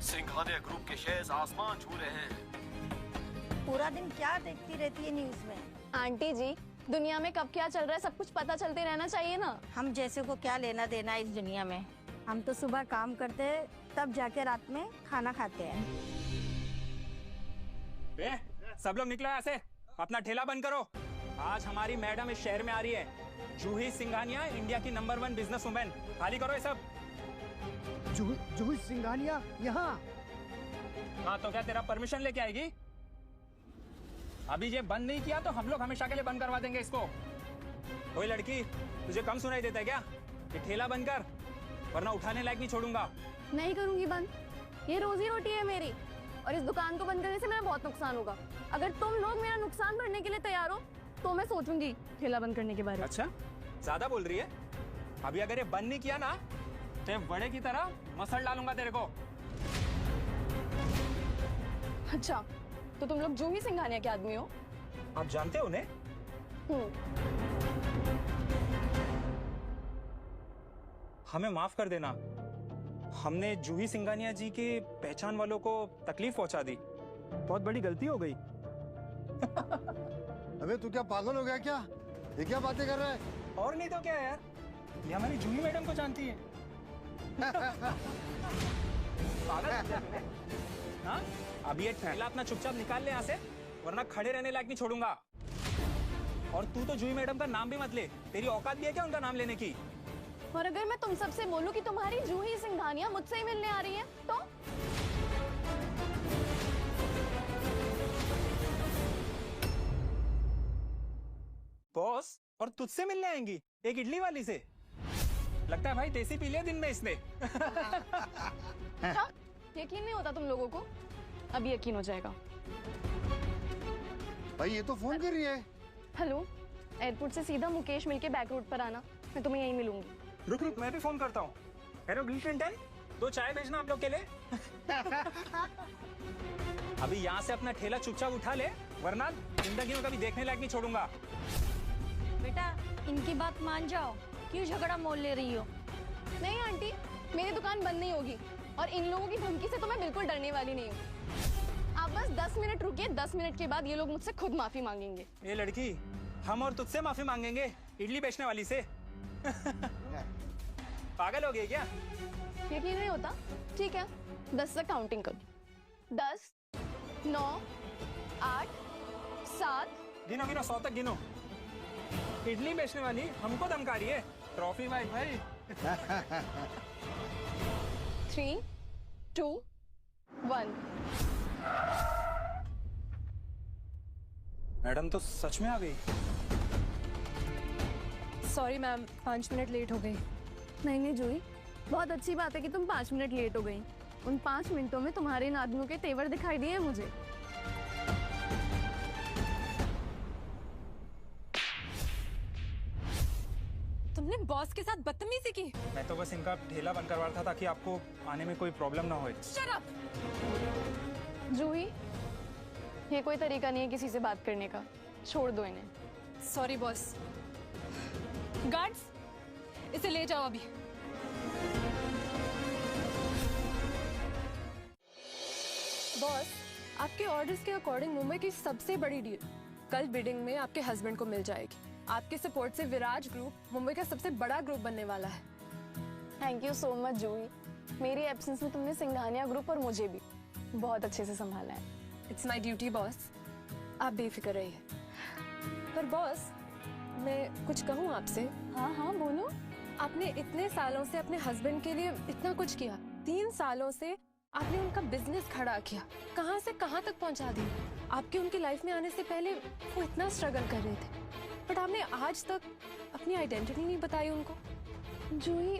Singhania group के shares आसमान छू रहे हैं। पूरा दिन क्या देखती रहती है न्यूज में? आंटी जी, दुनिया में कब क्या चल रहा है सब कुछ पता चलते रहना चाहिए ना। हम जैसे को क्या लेना देना है इस दुनिया में? हम तो सुबह काम करते हैं, तब जाके रात में खाना खाते हैं। सब लोग निकलो यहाँ से, अपना ठेला बंद करो। आज हमारी मैडम इस शहर में आ रही है। जूही सिंघानिया, इंडिया की नंबर 1 बिजनेस वुमेन। खाली करो ये सब। जूही सिंघानिया यहाँ? हाँ तो क्या तेरा परमिशन लेके आएगी? अभी ये बंद नहीं किया तो हम लोग हमेशा के लिए बंद करवा देंगे इसको। कोई लड़की तुझे कम सुनाई देता है क्या? ये ठेला बंद कर, वरना उठाने लायक नहीं छोड़ूंगा। नहीं करूंगी बंद, ये रोजी रोटी है मेरी, और इस दुकान को बंद करने से मेरा बहुत नुकसान होगा। अगर तुम लोग मेरा नुकसान भरने के लिए तैयार हो तो मैं सोचूंगी ठेला बंद करने के बारे में। अच्छा, ज्यादा बोल रही है। अभी अगर ये बंद नहीं किया ना तो बड़े की तरह मसल डालूंगा तेरे को। अच्छा, तो तुम लोग जूही सिंघानिया के आदमी हो? आप जानते हो उन्हें? हमें माफ कर देना, हमने जूही सिंघानिया जी के पहचान वालों को तकलीफ पहुंचा दी। बहुत बड़ी गलती हो गई। अबे तू क्या पागल हो गया क्या? ये क्या बातें कर रहा है? और नहीं तो क्या यार, ये हमारी जूही मैडम को जानती है। पागल है क्या तुम्हें? हाँ? अब ये ठेला अपना चुपचाप निकाल ले यहाँ से, वरना खड़े रहने लायक नहीं छोड़ूंगा। और तू तो जूही मैडम का नाम भी मत ले, तेरी औकात भी है क्या उनका नाम लेने की? और अगर मैं तुम सबसे बोलूं कि तुम्हारी जूही सिंघानिया मुझसे ही मिलने आ रही है तो? बॉस, और तुझसे मिलने आएंगी एक इडली वाली से? लगता है भाई देसी पी लिया दिन में इसने। अच्छा, यकीन नहीं होता तुम लोगों को? अब यकीन हो जाएगा। भाई ये तो फोन कर रही है। हेलो, एयरपोर्ट से सीधा मुकेश मिलके बैक रोड पर आना, मैं तुम्हें यहीं मिलूंगी। रुक रुक, मैं भी फोन करता हूँ। हेलो ग्लिटन, 2 चाय भेजना आप लोग के लिए। अभी यहाँ से अपना ठेला चुपचाप उठा ले, वरना जिंदगी में कभी देखने लायक नहीं छोड़ूंगा। बेटा, इनकी बात मान जाओ, क्यों झगड़ा मोल ले रही हो? नहीं आंटी, मेरी दुकान बंद नहीं होगी, और इन लोगों की धमकी से तो मैं बिल्कुल डरने वाली नहीं हूँ। आप बस 10 मिनट रुकिए, 10 मिनट के बाद ये लोग मुझसे खुद माफी मांगेंगे। ये लड़की, हम और तुझसे माफी मांगेंगे इडली बेचने वाली से? पागल हो गई क्या? यकीन नहीं होता? ठीक है, 10 से काउंटिंग करो। 10, 9, 8, 7। गिनो गिनो, 100 तक गिनो। इडली बेचने वाली हमको धमका रही है। ट्रॉफी भाई। 3, 2, 1। मैडम तो सच में आ गई। सॉरी मैम, 5 मिनट लेट हो गई। नहीं जूही, बहुत अच्छी बात है कि तुम 5 मिनट लेट हो गई। उन 5 मिनटों में तुम्हारे इन आदमियों के तेवर दिखाई दिए मुझे। तुमने बॉस के साथ बदतमीजी की। मैं तो बस इनका ठेला बंद करवा रहा था ताकि आपको आने में कोई प्रॉब्लम ना हो। Shut up! जूही, ये कोई तरीका नहीं है किसी से बात करने का, छोड़ दो इन्हें। Sorry boss. गार्ड्स, इसे ले जाओ अभी। बॉस, आपके ऑर्डर्स के अकॉर्डिंग मुंबई की सबसे बड़ी डील कल बिडिंग में आपके हस्बैंड को मिल जाएगी। आपके सपोर्ट से विराज ग्रुप मुंबई का सबसे बड़ा ग्रुप बनने वाला है। थैंक यू सो मच जूही। मेरी एब्सेंस में तुमने सिंघानिया ग्रुप और मुझे भी बहुत अच्छे से संभाला है। इट्स माई ड्यूटी बॉस, आप बेफिक्र रहिए। पर बॉस, मैं कुछ कहूँ आपसे? हाँ हाँ बोलो। आपने इतने सालों से अपने हस्बैंड के लिए इतना कुछ किया। 3 सालों से आपने उनका बिजनेस खड़ा किया, कहाँ से कहाँ तक पहुँचा दिया। आपके उनकी लाइफ में आने से पहले वो इतना स्ट्रगल कर रहे थे, बट आपने आज तक अपनी आइडेंटिटी नहीं बताई उनको। जूही,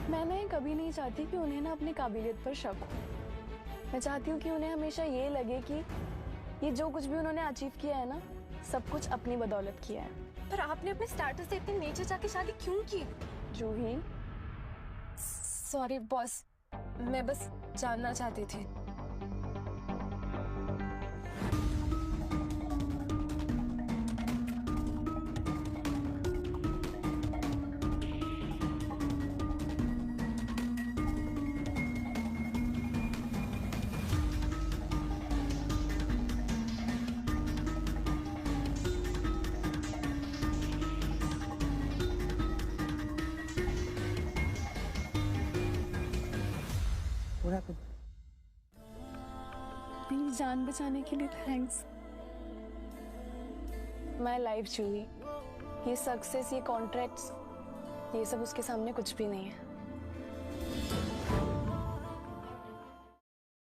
मैं कभी नहीं चाहती कि उन्हें ना अपनी काबिलियत पर शक हो। मैं चाहती हूँ कि उन्हें हमेशा ये लगे कि ये जो कुछ भी उन्होंने अचीव किया है ना, सब कुछ अपनी बदौलत किया है। पर आपने अपने स्टेटस से इतने नीचे जाके शादी क्यों की? जूही, सॉरी बॉस, मैं बस जानना चाहती थी। What happened? मेरी जान बचाने के लिए थैंक्स। माय लाइफ जूही, ये सक्सेस, ये कॉन्ट्रैक्ट्स, ये सब उसके सामने कुछ भी नहीं है।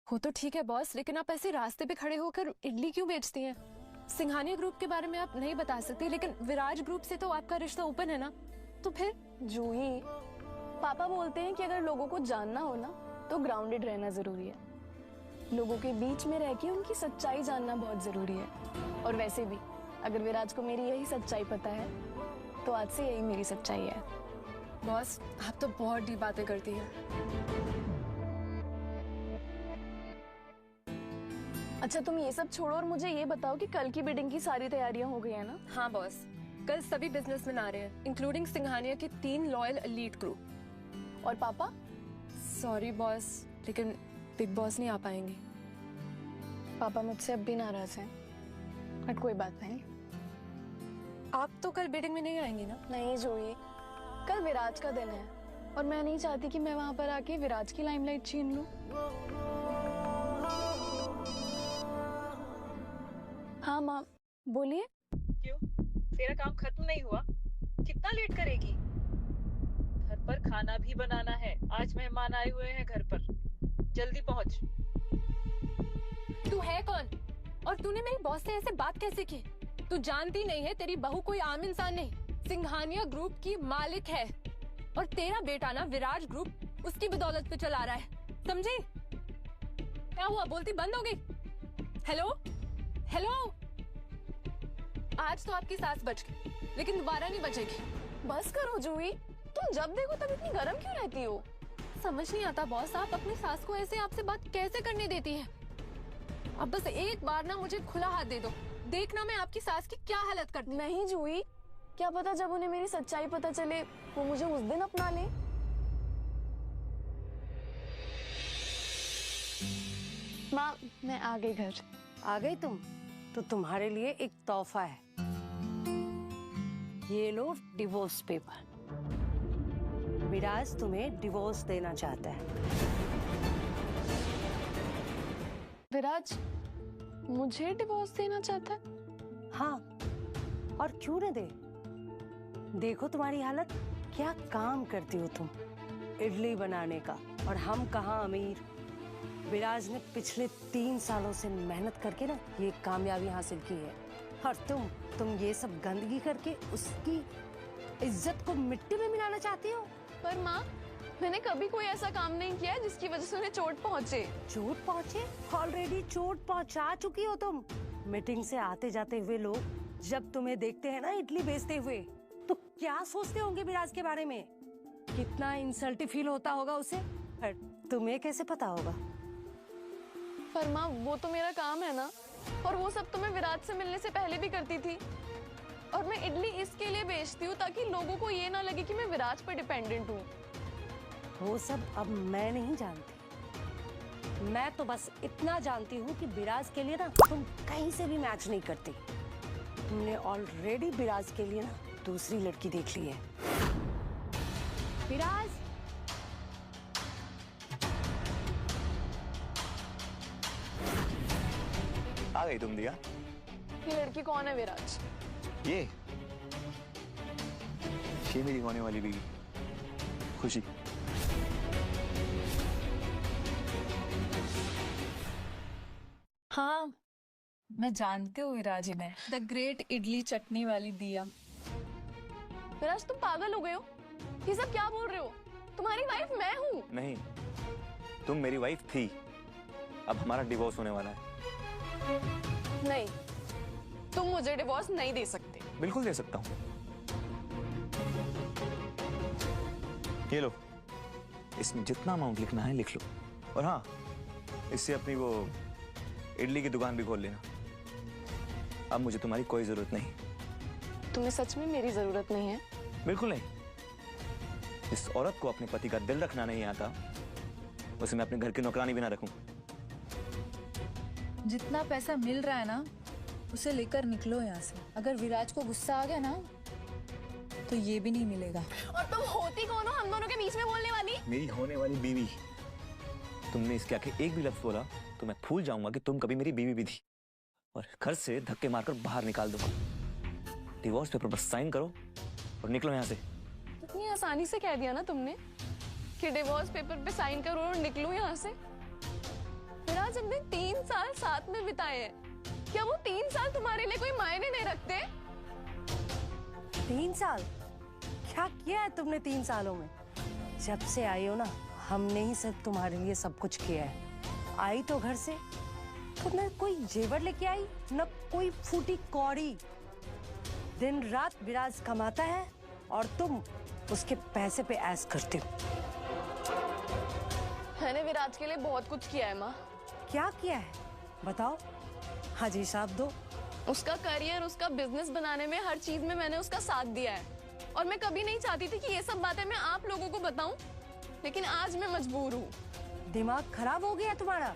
वो तो ठीक है बॉस, लेकिन आप ऐसे रास्ते पे खड़े होकर इडली क्यों बेचती हैं? सिंघानिया ग्रुप के बारे में आप नहीं बता सकते, लेकिन विराज ग्रुप से तो आपका रिश्ता ओपन है ना, तो फिर? जूही, पापा बोलते हैं कि अगर लोगों को जानना हो ना तो ग्राउंडेड रहना जरूरी है। लोगों के बीच में रह के उनकी सच्चाई जानना बहुत जरूरी है। और वैसे भी अगर विराज को मेरी यही सच्चाई पता है तो आज से यही मेरी सच्चाई है। बॉस, आप तो बहुत डीप बातें करती हैं। अच्छा, तुम ये सब छोड़ो और मुझे ये बताओ कि कल की बिडिंग की सारी तैयारियां हो गई है ना? हाँ बॉस, कल सभी बिजनेसमैन आ रहे हैं, इंक्लूडिंग सिंघानिया के 3 लॉयल एलीट ग्रुप। और पापा? सॉरी बॉस, लेकिन बिग बॉस नहीं आ पाएंगे। पापा मुझसे अब भी नाराज हैं, बट कोई बात नहीं। आप तो कल बिडिंग में नहीं आएंगे ना? नहीं जूही, कल विराज का दिन है और मैं नहीं चाहती कि मैं वहां पर आके विराज की लाइमलाइट छीन लूं। हाँ माँ, बोलिए। क्यों, तेरा काम खत्म नहीं हुआ? कितना लेट करेगी? घर पर खाना भी बनाना है, आज मेहमान आए हुए हैं घर पर, जल्दी पहुंच। तू है कौन और तूने मेरी बॉस से ऐसे बात कैसे की? तू जानती नहीं है तेरी बहू कोई आम इंसान नहीं, सिंघानिया ग्रुप की मालिक है, और तेरा बेटा ना विराज ग्रुप उसकी बदौलत पे चला रहा है, समझी? क्या हुआ, बोलती बंद हो गई? हेलो हेलो, आज तो आपकी सांस बच गई, लेकिन दोबारा नहीं बचेगी। बस करो जूही, तुम जब देखो तब इतनी गर्म क्यों रहती हो? समझ नहीं आता बॉस, आप अपनी सास को ऐसे आपसे बात कैसे करने देती हैं? अब बस एक बार ना मुझे खुला हाथ दे दो, देखना मैं आपकी सास की क्या हालत करती। नहीं जूही, क्या पता जब उन्हें मेरी सच्चाई पता चले वो मुझे उस दिन अपना ले। माँ, मैं आ गई घर। आ गई तुम? तो तुम्हारे लिए एक तोहफा है, ये लो डिवोर्स पेपर। विराज तुम्हें डिवोर्स देना चाहता है। विराज मुझे डिवोर्स देना चाहता है? हाँ, और क्यों न दे? देखो तुम्हारी हालत, क्या काम करती हो तुम, इडली बनाने का, और हम कहाँ अमीर। विराज ने पिछले 3 सालों से मेहनत करके ना ये कामयाबी हासिल की है, और तुम ये सब गंदगी करके उसकी इज्जत को मिट्टी में मिलाना चाहती हो। पर माँ, मैंने कभी कोई ऐसा काम नहीं किया है जिसकी वजह से उन्हें चोट पहुँचे। चोट पहुँचे? ऑलरेडी चोट पहुँचा चुकी हो तुम। मीटिंग से आते जाते हुए लोग जब तुम्हें देखते हैं ना इडली बेचते हुए, तो क्या सोचते होंगे विराज के बारे में? कितना इंसल्ट फील होता होगा उसे, पर तुम्हें कैसे पता होगा? पर माँ, वो तो मेरा काम है ना, और वो सब तो मैं विराज से मिलने से पहले भी करती थी। और मैं इडली इसके लिए बेचती हूँ ताकि लोगों को ये ना लगे कि मैं विराज पर डिपेंडेंट हूँ। वो सब अब मैं नहीं जानती, मैं तो बस इतना जानती हूँ कि विराज के लिए ना तुम कहीं से भी मैच नहीं करती। तुमने ऑलरेडी विराज के लिए ना दूसरी लड़की देख ली है। विराज, आ गई तुम दिया? ये लड़की कौन है विराज? ये मेरी होने वाली बीवी खुशी। हाँ, मैं जानती हूँ विराज में, द ग्रेट इडली चटनी वाली दिया। विराज, तुम पागल हो गए हो? ये सब क्या बोल रहे हो? तुम्हारी वाइफ मैं हूँ। नहीं, तुम मेरी वाइफ थी, अब हमारा डिवोर्स होने वाला है। नहीं, तुम मुझे डिवोर्स नहीं दे सकते। बिल्कुल दे सकता हूँ। ये लो, इसमें जितना अमाउंट लिखना है लिख लो, और हाँ, इससे अपनी वो इडली की दुकान भी खोल लेना। अब मुझे तुम्हारी कोई जरूरत नहीं। तुम्हें सच में मेरी जरूरत नहीं है? बिल्कुल नहीं। इस औरत को अपने पति का दिल रखना नहीं आता, उसे मैं अपने घर की नौकरानी भी ना रखूं। जितना पैसा मिल रहा है ना, उसे लेकर निकलो यहाँ से। अगर विराज को गुस्सा आ गया ना, तो ये भी नहीं मिलेगा। और तुम होती कौन हो हम दोनों के बीच में बोलने वाली? मेरी होने वाली बीवी। तुमने इसके आगे एक भी लफ्ज बोला तो मैं भूल जाऊंगा कि तुम कभी मेरी बीवी भी थी और घर से धक्के मारकर बाहर निकाल दूंगा। डिवोर्स पेपर पर साइन करो और निकलो यहाँ से। इतनी आसानी से कह दिया ना तुमने कि डिवोर्स पेपर पे साइन करो और निकलो यहाँ से। फिर आज हमने 3 साल साथ में बिताए हैं, क्या वो 3 साल तुम्हारे लिए कोई मायने नहीं रखते? 3 साल? क्या किया है तुमने 3 सालों में? जब से आई हो ना, हमने ही सिर्फ तुम्हारे लिए सब कुछ किया है। आई तो घर से तो न कोई जेवर लेके आई, न कोई फूटी कौड़ी। दिन रात विराज कमाता है और तुम उसके पैसे पे ऐश करते हो। मैंने विराज के लिए बहुत कुछ किया है माँ। क्या किया है बताओ, हाँ जी हिसाब दो। उसका करियर, उसका बिजनेस बनाने में, हर चीज में मैंने उसका साथ दिया है। और मैं कभी नहीं चाहती थी कि ये सब बातें मैं आप लोगों को बताऊं, लेकिन आज मैं मजबूर हूँ। दिमाग खराब हो गया तुम्हारा?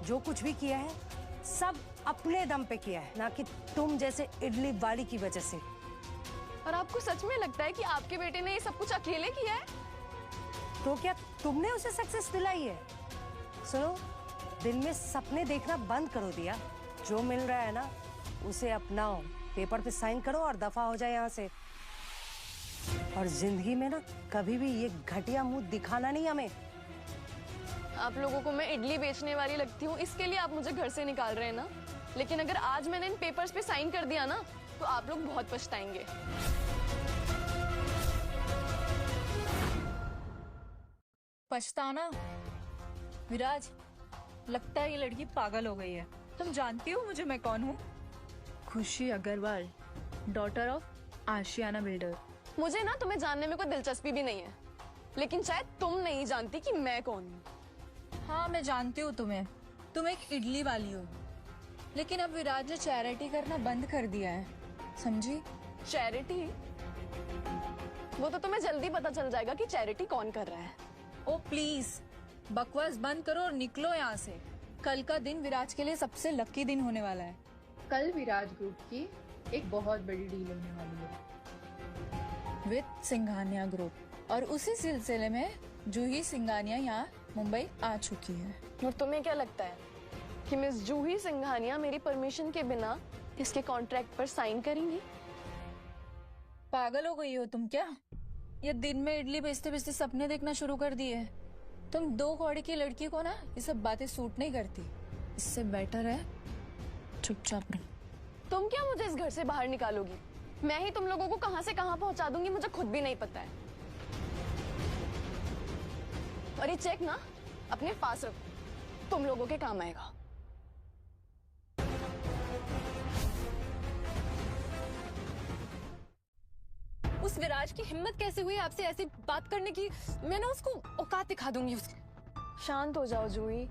जो कुछ भी किया है सब अपने दम पे किया है, ना कि तुम जैसे इडली वाली की वजह से। और आपको सच में लगता है कि आपके बेटे ने ये सब कुछ अकेले किया है? तो क्या तुमने उसे सक्सेस दिलाई है? सुनो, दिल में सपने देखना बंद करो दिया। जो मिल रहा है ना उसे अपनाओ, पेपर पे साइन करो और दफा हो जाए यहाँ से। और जिंदगी में ना कभी भी ये घटिया मुंह दिखाना नहीं हमें। आप लोगों को मैं इडली बेचने वाली लगती हूँ, इसके लिए आप मुझे घर से निकाल रहे हैं ना? लेकिन अगर आज मैंने इन पेपर्स पे साइन कर दिया ना तो आप लोग बहुत पछताएंगे। पछताना? विराज, लगता है ये लड़की पागल हो गई है। तुम जानती हो मुझे मैं कौन हूँ? Khushi Agarwal, daughter of Ashiana builder. मुझे ना तुम्हें जानने में कोई दिलचस्पी भी नहीं है, लेकिन शायद तुम नहीं जानती कि मैं कौन हूँ। हाँ, मैं जानती हूँ तुम्हें। तुम एक इडली वाली हो, लेकिन अब विराज ने चैरिटी करना बंद कर दिया है, समझी? चैरिटी? वो तो तुम्हें जल्दी पता चल जाएगा कि चैरिटी कौन कर रहा है। ओ प्लीज, बकवास बंद करो और निकलो यहाँ से। कल का दिन विराज के लिए सबसे लकी दिन होने वाला है। कल विराज ग्रुप की एक बहुत बड़ी डील होने वाली है विद सिंघानिया ग्रुप, और उसी सिलसिले में जूही सिंघानिया यहाँ मुंबई आ चुकी है। और तुम्हें क्या लगता है कि मिस जूही सिंघानिया मेरी परमिशन के बिना इसके कॉन्ट्रैक्ट पर साइन करेंगी? पागल हो गई हो तुम क्या? ये दिन में इडली बेचते बेचते सपने देखना शुरू कर दिए। तुम 2 कौड़ी की लड़की को ना ये सब बातें सूट नहीं करती। इससे बेटर है चुपचाप रहो। तुम क्या मुझे इस घर से बाहर निकालोगी? मैं ही तुम लोगों को कहां से कहां पहुंचा दूंगी मुझे खुद भी नहीं पता है। और ये चेक ना अपने पास रखो, तुम लोगों के काम आएगा। उस विराज की हिम्मत कैसे हुई आपसे ऐसी बात करने की? मैं ना उसको औकात दिखा दूंगी उसकी। शांत हो जाओ जूही,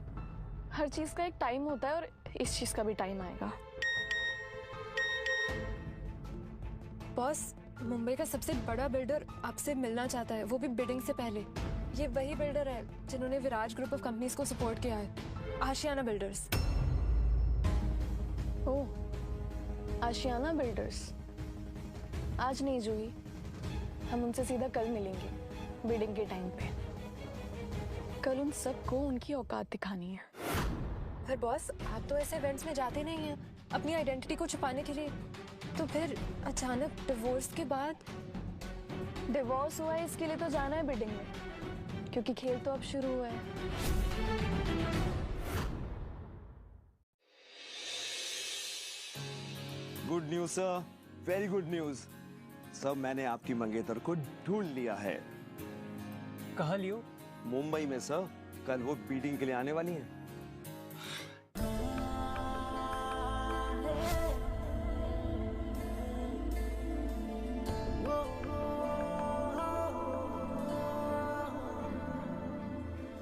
हर चीज का एक टाइम होता है और इस चीज का भी टाइम आएगा। बॉस, मुंबई का सबसे बड़ा बिल्डर आपसे मिलना चाहता है, वो भी बिडिंग से पहले। ये वही बिल्डर है जिन्होंने विराज ग्रुप ऑफ कंपनीज को सपोर्ट किया है, आशियाना बिल्डर्स। ओह, आशियाना बिल्डर्स। आज नहीं जूही, हम उनसे सीधा कल मिलेंगे बिडिंग के टाइम पे। कल उन सबको उनकी औकात दिखानी है। पर बॉस, आप तो ऐसे इवेंट्स में जाते नहीं हैं अपनी आइडेंटिटी को छुपाने के लिए, तो फिर अचानक डिवोर्स के बाद? डिवोर्स हुआ है इसके लिए तो जाना है बिडिंग में, क्योंकि खेल तो अब शुरू हुआ है। Good news sir, very good news. Sir, मैंने आपकी मंगेतर को ढूंढ लिया है। कहाँ लियो? मुंबई में सर, कल वो बीडिंग के लिए आने वाली हैं।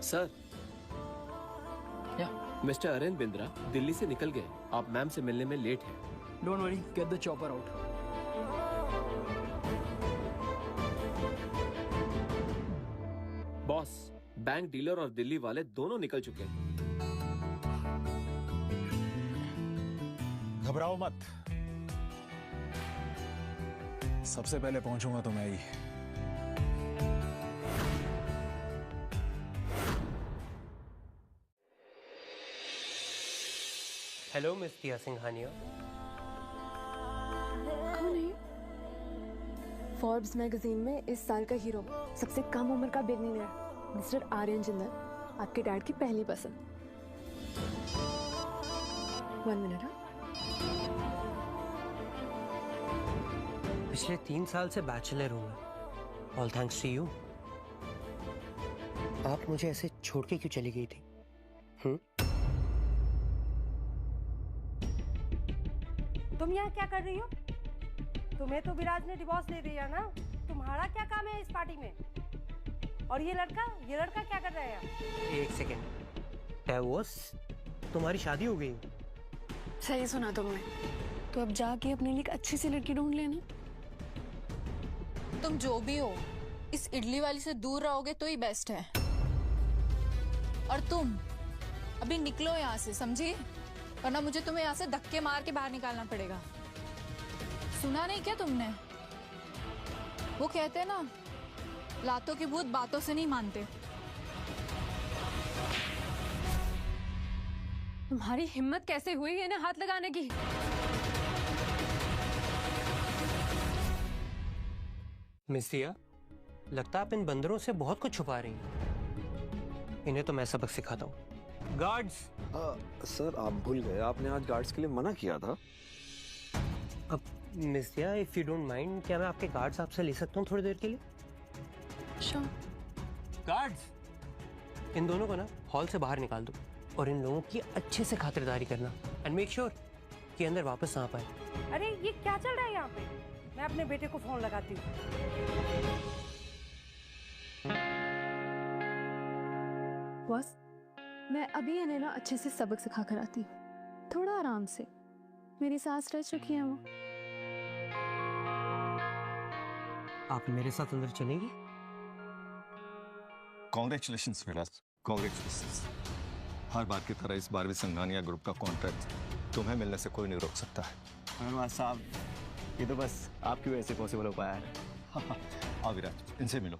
सर, मिस्टर अरेन बिंद्रा दिल्ली से निकल गए। आप मैम से मिलने में लेट हैं। Don't worry, get the chopper out. Boss, bank dealer और दिल्ली वाले दोनों निकल चुके हैं। घबराओ मत, सबसे पहले पहुंचूंगा तो मैं ही। हेलो मिस दिया सिंघानिया। कौन है? फोर्ब्स मैगजीन में इस साल का हीरो, सबसे कम उम्र का बिलियनियर, मिस्टर आर्यन जिंदल, आपके डैड की पहली पसंद। 1 मिनट। पिछले 3 साल से बैचलर हूँ मैं। All thanks to you. आप मुझे ऐसे छोड़ के क्यों चली गई थी? तुम यहाँ क्या कर रही हो? तुम्हें तो विराज ने डिवोर्स दे दिया ना, तुम्हारा क्या काम है इस पार्टी में? और ये लड़का क्या कर रहा है यहाँ? एक सेकेंड, डिवोर्स? तुम्हारी शादी हो गई? सही सुना तुमने। तो अब जाके अपने लिए एक अच्छी सी लड़की ढूंढ लेना। तुम जो भी हो, इस इडली वाली से दूर रहोगे तो ही बेस्ट है। और तुम अभी निकलो यहाँ से, समझी? वरना मुझे तुम्हें यहाँ से धक्के मार के बाहर निकालना पड़ेगा। सुना नहीं क्या तुमने? वो कहते हैं ना, लातों के भूत बातों से नहीं मानते। तुम्हारी हिम्मत कैसे हुई इन्हें हाथ लगाने की? मिस दिया, लगता है आप इन बंदरों से बहुत कुछ छुपा रही हैं। इन्हें तो मैं सबक सिखाता हूँ। गार्ड्स! सर आप भूल गए, आपने आज गार्ड्स के लिए मना किया था। अब मिस दिया, इफ यू डोंट माइंड, क्या मैं आपके गार्ड्स आपसे ले सकता हूँ थोड़ी देर के लिए? श्योर। गार्ड्स, इन दोनों को ना हॉल से बाहर निकाल दो और इन लोगों की अच्छे से खातिरदारी करना एंड मेक श्योर कि अंदर वापस ना आ पाए। अरे ये क्या चल रहा है यहाँ पे? मैं अपने बेटे को फोन लगाती हूँ। बॉस, मैं अभी इन्हें ना अच्छे से सबक सिखा कर आती हूँ। थोड़ा आराम से, मेरी सांस रह चुकी है वो। आप मेरे साथ अंदर चलेंगी? कॉन्ग्रेचुलेशंस विराज, कॉन्ग्रेचुलेशंस। हर बार की तरह इस बार भी संघानिया ग्रुप का कॉन्ट्रैक्ट तुम्हें मिलने से कोई नहीं रोक सकता है। धन्यवाद साहब, ये तो बस आपकी वजह से पॉसिबल हो पाया है। आओ विराज, इनसे मिलो।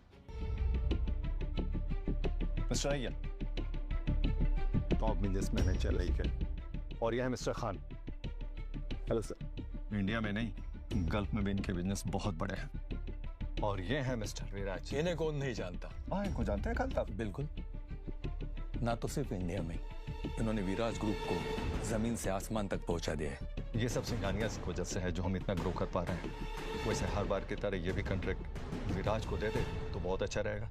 Mister Iyer, top business manager रही है, और यह है mister Khan. Hello sir. India में नहीं, गल्फ में भी इनके बिजनेस बहुत बड़े हैं। और ये है मिस्टर विराज। इन्हें कौन नहीं जानता? हाँ, इनको जानते हैं खान। बिल्कुल, ना तो सिर्फ इंडिया में, इन्होंने विराज ग्रुप को जमीन से आसमान तक पहुंचा दिया है। ये सब सिंघानिया की वजह से है जो हम इतना ग्रो कर पा रहे हैं। वैसे हर बार की तरह ये भी कॉन्ट्रैक्ट विराज को दे दे तो बहुत अच्छा रहेगा।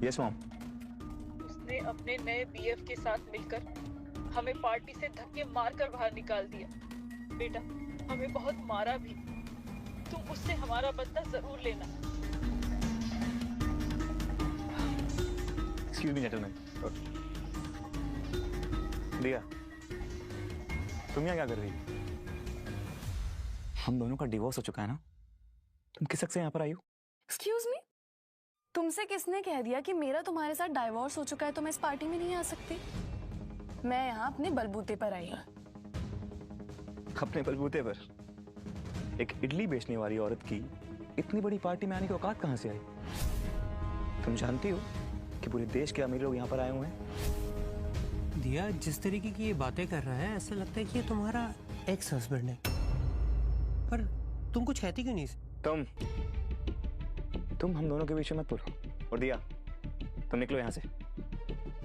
Yes mom. उसने अपने नए बीएफ के साथ मिलकर हमें पार्टी से धक्के मारकर बाहर निकाल दिया। बेटा, हमें बहुत मारा भी। तुम उससे हमारा बदला जरूर लेना। Excuse me gentleman. दिया, तुम यहाँ क्या कर रही हो? हम दोनों का डिवोर्स हो चुका है ना, तुम किस हक से यहाँ पर आई हो? एक्सक्यूज मी, तुमसे किसने कह दिया कि मेरा तुम्हारे साथ डाइवोर्स हो चुका है तो मैं इस पार्टी में नहीं आ सकती? मैं यहाँ अपने बलबूते पर आई हूँ। अपने बलबूते पर? एक इडली बेचने वाली औरत की इतनी बड़ी पार्टी में आने की औकात कहाँ से आई? तुम जानती हो कि पूरे देश के अमीर लोग यहाँ पर आए हुए हैं। दिया, जिस तरीके की ये बातें कर रहा है, ऐसा लगता है कि ये तुम्हारा एक्स हस्बैंड है। पर तुम कुछ कहती क्यों नहीं? तुम हम दोनों के बीच में मत बोलो। और दिया, तुम निकलो यहाँ से।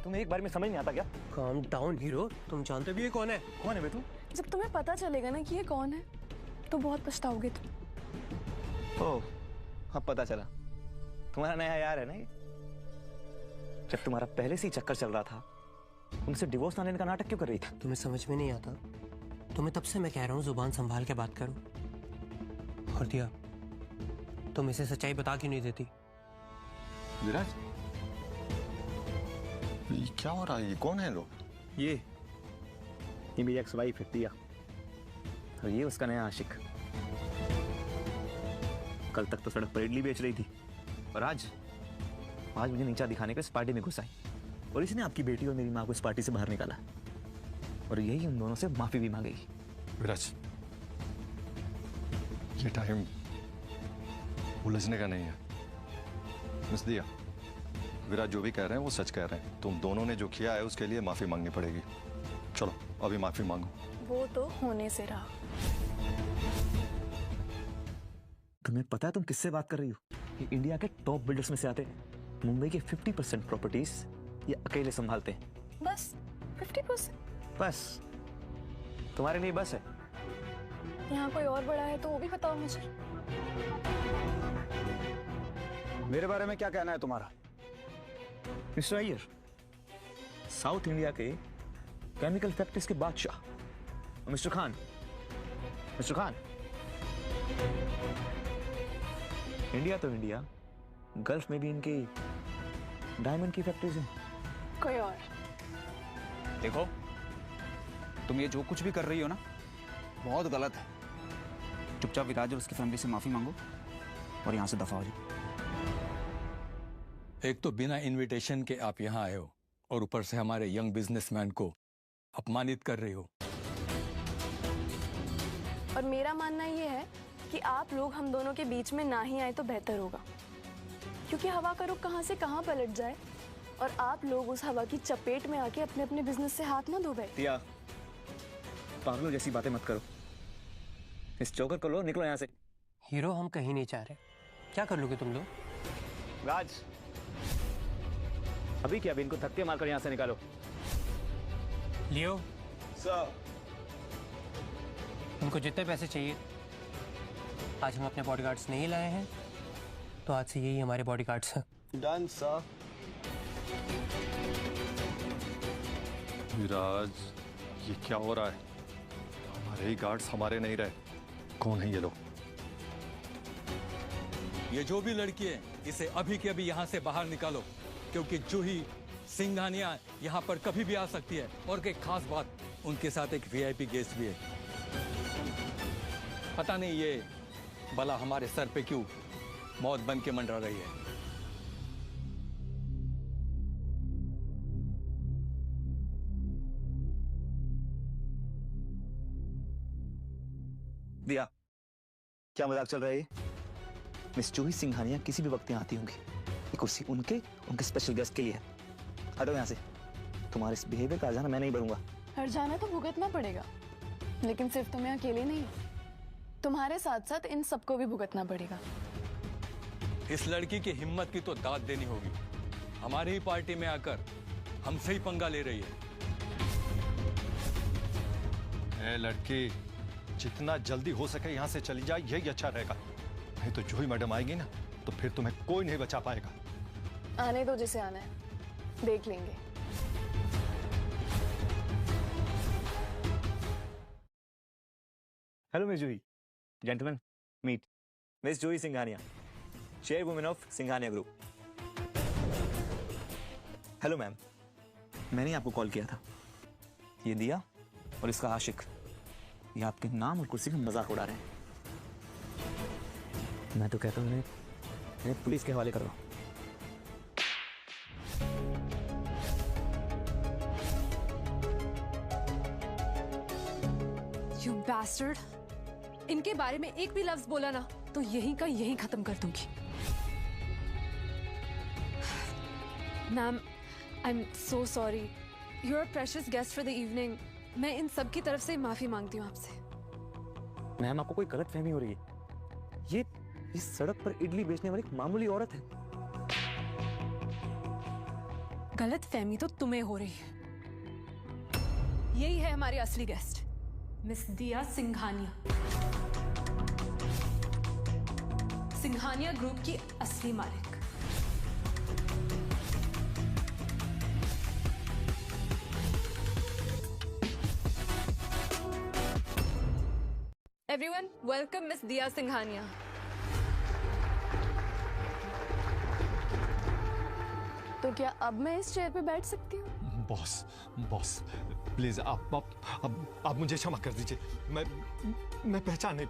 तुम्हें एक बार में समझ नहीं आता क्या? काम डाउन हीरो, तुम जानते भी ये कौन है? कौन है बे तू? जब तुम्हें पता चलेगा ना कि ये कौन है तो बहुत पछताओगे तुम। ओह, अब पता चला। तुम्हारा नया यार है ना ये? जब तुम्हारा पहले से ही चक्कर चल रहा था, तुमसे डिवोर्स ना लेने का नाटक क्यों कर रही थी? तुम्हें समझ में नहीं आता? तुम्हें तब से मैं कह रहा हूँ जुबान संभाल के बात करो। और दिया, तुम इसे सच्चाई बता क्यों नहीं देती? विराज, ये क्या हो रहा है? ये कौन है लोग? ये मेरी एक्स वाइफ है दिया, और ये उसका नया आशिक। कल तक तो सड़क पर इडली बेच रही थी, और आज मुझे नीचा दिखाने के इस पार्टी में घुस आई, और इसने आपकी बेटी और मेरी माँ को इस पार्टी से बाहर निकाला, और यही उन दोनों से माफी भी मांगेगी। विराज, ये टाइम उलझने का नहीं है। मिस दिया, विराज जो भी कह रहे हैं वो सच कह रहे हैं। तुम दोनों ने जो किया है उसके लिए माफी मांगनी पड़ेगी। चलो अभी माफी मांगो। वो तो होने से रहा। तुम्हें पता है तुम किससे बात कर रही हो? ये इंडिया के टॉप बिल्डर्स में से आते हैं। मुंबई के 50% प्रॉपर्टीज ये अकेले संभालते हैं। बस 50%? बस तुम्हारे लिए बस है। यहाँ कोई और बड़ा है तो वो भी बताओ मुझे। मेरे बारे में क्या कहना है तुम्हारा? मिस्टर अय्यर, साउथ इंडिया के केमिकल फैक्ट्रीज के बादशाह mister Khan. Mister Khan, India तो इंडिया, गल्फ में भी इनकी डायमंड की फैक्ट्रीज हैं। कोई और? देखो, तुम ये जो कुछ भी कर रही हो ना, बहुत गलत है। चुपचाप विराज और उसकी फैमिली से माफी मांगो और यहाँ से दफा हो जाओ। एक तो बिना इनविटेशन के आप यहाँ आए हो और ऊपर से हमारे यंग बिजनेसमैन को अपमानित कर रही हो। और मेरा मानना ये है कि आप लोग हम दोनों के बीच में ना ही आए तो बेहतर होगा, क्योंकि हवा का रुख कहाँ से कहाँ पलट जाए और आप लोग उस हवा की चपेट में आके अपने अपने बिजनेस से हाथ ना धो बैठे। दिया, पागलों जैसी बातें मत करो। इस चौकर को लो, निकलो यहाँ से। हीरो, हम कहीं नहीं चाह रहे। क्या कर लोगे तुम लोग? राज, अभी क्या? अभी इनको धक्के मारकर यहाँ से निकालो। लियो सर, उनको जितने पैसे चाहिए, आज हम अपने बॉडीगार्ड्स नहीं लाए हैं तो आज से यही हमारे बॉडीगार्ड्स हैं। Done sir. विराज, ये क्या हो रहा है? हमारे ही गार्ड्स हमारे नहीं रहे। कौन है ये लोग? ये जो भी लड़की है, इसे अभी के अभी यहाँ से बाहर निकालो, क्योंकि जूही सिंघानिया यहाँ पर कभी भी आ सकती है। और एक खास बात, उनके साथ एक वीआईपी गेस्ट भी है। पता नहीं ये भला हमारे सर पे क्यों मौत बन के मंडरा रही है। दिया, क्या मजाक चल रहा है? मिस जूही सिंघानिया किसी भी वक्त यहाँ आती होंगी। ये कुर्सी उनके स्पेशल गेस्ट के लिए है। हटो यहाँ से। तुम्हारे इस बिहेवियर का हर्जाना मैं नहीं भरूंगा। हर्जाना तो भुगतना पड़ेगा, लेकिन सिर्फ तुम्हें अकेले नहीं, तुम्हारे साथ साथ इन सबको भी भुगतना पड़ेगा। इस लड़की की हिम्मत की तो दाद देनी होगी। हमारी ही पार्टी में आकर हमसे ही पंगा ले रही है। ए लड़की, जितना जल्दी हो सके यहाँ से चली जाए, यही अच्छा रहेगा। नहीं तो जूही मैडम आएगी ना, तो फिर तुम्हें कोई नहीं बचा पाएगा। आने दो जिसे आना है, देख लेंगे। Hello miss Juhi. Gentleman, meet miss Juhi Singhania, chairwoman of Singhania group. Hello ma'am, मैंने आपको कॉल किया था। ये दिया और इसका आशिक, ये आपके नाम और कुर्सी का मजाक उड़ा रहे हैं। मैं तो कहता हूँ इन्हें पुलिस के हवाले करो। You bastard! इनके बारे में एक भी लफ्ज बोला ना तो यहीं का यहीं खत्म कर दूंगी। Ma'am, I am so sorry. You're a precious guest for the evening. मैं इन सब की तरफ से माफी मांगती हूँ आपसे। मैम, आपको कोई गलतफहमी हो रही है। ये इस सड़क पर इडली बेचने वाली एक मामूली औरत है। गलतफहमी तो तुम्हें हो रही है। यही है हमारी असली गेस्ट, मिस दिया सिंघानिया, सिंघानिया ग्रुप की असली मालिक। Everyone, welcome Miss Diya Singhania. तो क्या अब मैं इस चेयर पे बैठ सकती हूँ? बॉस, प्लीज आप मुझे क्षमा कर दीजिए। मैं पहचान नहीं